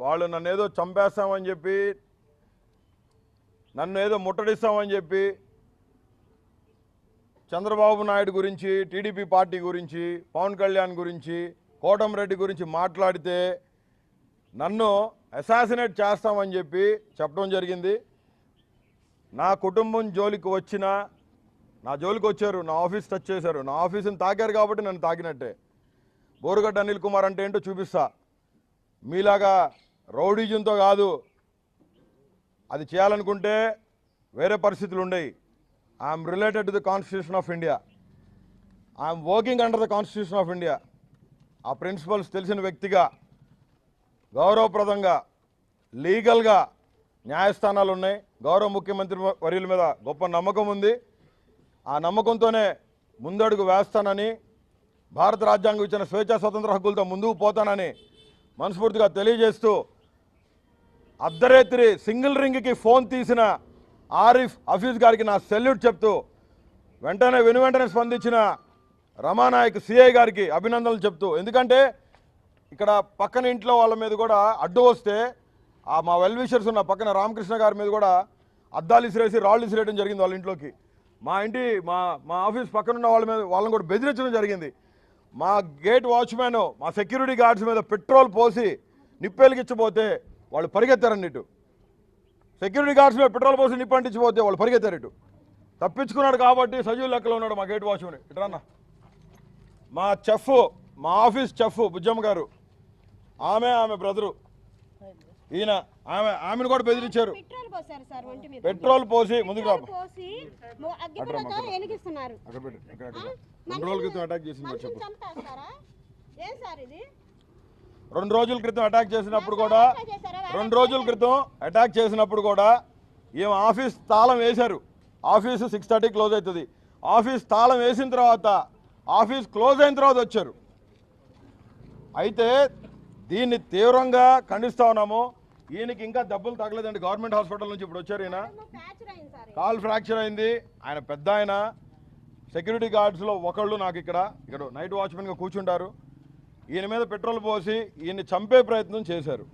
వాళ్ళు నన్ను ఏదో చంపేస్తామని చెప్పి, నన్ను ఏదో ముట్టడిస్తామని చెప్పి చంద్రబాబు నాయుడు గురించి, టీడీపీ పార్టీ గురించి, పవన్ కళ్యాణ్ గురించి, కోటంరెడ్డి గురించి మాట్లాడితే నన్ను అసాసినేట్ చేస్తామని చెప్పి చెప్పడం జరిగింది. నా కుటుంబం జోలికి వచ్చినా, నా జోలికి వచ్చారు, నా ఆఫీస్ టచ్ చేశారు, నా ఆఫీసుని తాకారు కాబట్టి నన్ను తాకినట్టే. బోరుగడ్డ అనిల్ కుమార్ అంటే ఏంటో చూపిస్తా. మీలాగా రౌడీజంతో కాదు, అది చేయాలనుకుంటే వేరే పరిస్థితులు ఉండేవి. I'm related to the constitution of India, I'm working under the constitution of India. ఆ ప్రిన్సిపల్స్ తెలిసిన వ్యక్తిగా, గౌరవప్రదంగా, లీగల్గా న్యాయస్థానాలు ఉన్నాయి. గౌరవ ముఖ్యమంత్రి వర్యుల మీద గొప్ప నమ్మకం ఉంది. ఆ నమ్మకంతోనే ముందడుగు వేస్తానని, భారత రాజ్యాంగం ఇచ్చిన స్వేచ్ఛా స్వతంత్ర హక్కులతో ముందుకు పోతానని మనస్ఫూర్తిగా తెలియజేస్తూ, అర్ధరాత్రి సింగిల్ రింగ్కి ఫోన్ తీసిన ఆరిఫ్ హఫీజ్ గారికి నా సెల్యూట్ చెప్తూ, వెంటనే స్పందించిన రమానాయక్ సిఐ గారికి అభినందనలు చెప్తూ, ఎందుకంటే ఇక్కడ పక్కన ఇంట్లో వాళ్ళ మీద కూడా అడ్డు వస్తే మా వెల్ విషర్స్ ఉన్న పక్కన రామకృష్ణ గారి మీద కూడా అద్దాలు ఇసిరేసి రాళ్ళు ఇసిరేయడం జరిగింది వాళ్ళ ఇంట్లోకి. మా ఆఫీస్ పక్కన ఉన్న వాళ్ళ మీద వాళ్ళని కూడా బెదిరించడం జరిగింది. మా గేట్ వాచ్మ్యాన్, మా సెక్యూరిటీ గార్డ్స్ మీద పెట్రోల్ పోసి నిప్పెలిగించబోతే వాళ్ళు పరిగెత్తారండి ఇటు. సెక్యూరిటీ గార్డ్స్ మీద పెట్రోల్ పోసి నిప్పంటించిపోతే వాళ్ళు పరిగెత్తారు ఇటు. తప్పించుకున్నాడు కాబట్టి సజీవ లెక్కలో ఉన్నాడు మా గేట్ వాచ్మెన్. ఇట్రన్నా మా చెఫ్, మా ఆఫీస్ చెఫ్ బుజ్జమ్మ గారు, ఆమె బ్రదరు, ఈయన ఆమెను కూడా బెదిరించారు. పెట్రోల్ పోసి ముందుకు రా. 2 రోజుల క్రితం అటాక్ చేసింది. 2 రోజుల క్రితం అటాక్ చేసినప్పుడు కూడా 2 రోజుల క్రితం అటాక్ చేసినప్పుడు కూడా ఏం ఆఫీస్ తాళం వేశారు. ఆఫీసు 6:30 క్లోజ్ అవుతుంది. ఆఫీస్ తాళం వేసిన తర్వాత, ఆఫీస్ క్లోజ్ అయిన తర్వాత వచ్చారు. అయితే దీన్ని తీవ్రంగా ఖండిస్తా ఉన్నాము. ఈయనకి ఇంకా దెబ్బలు తగలేదండి. గవర్నమెంట్ హాస్పిటల్ నుంచి ఇప్పుడు వచ్చారు. ఈయన కాల్ ఫ్రాక్చర్ అయింది. ఆయన పెద్ద ఆయన. సెక్యూరిటీ గార్డ్స్లో ఒకళ్ళు నాకు ఇక్కడ నైట్ వాచ్మెన్గా కూర్చుంటారు. ఈయన మీద పెట్రోల్ పోసి ఈయన్ని చంపే ప్రయత్నం చేశారు.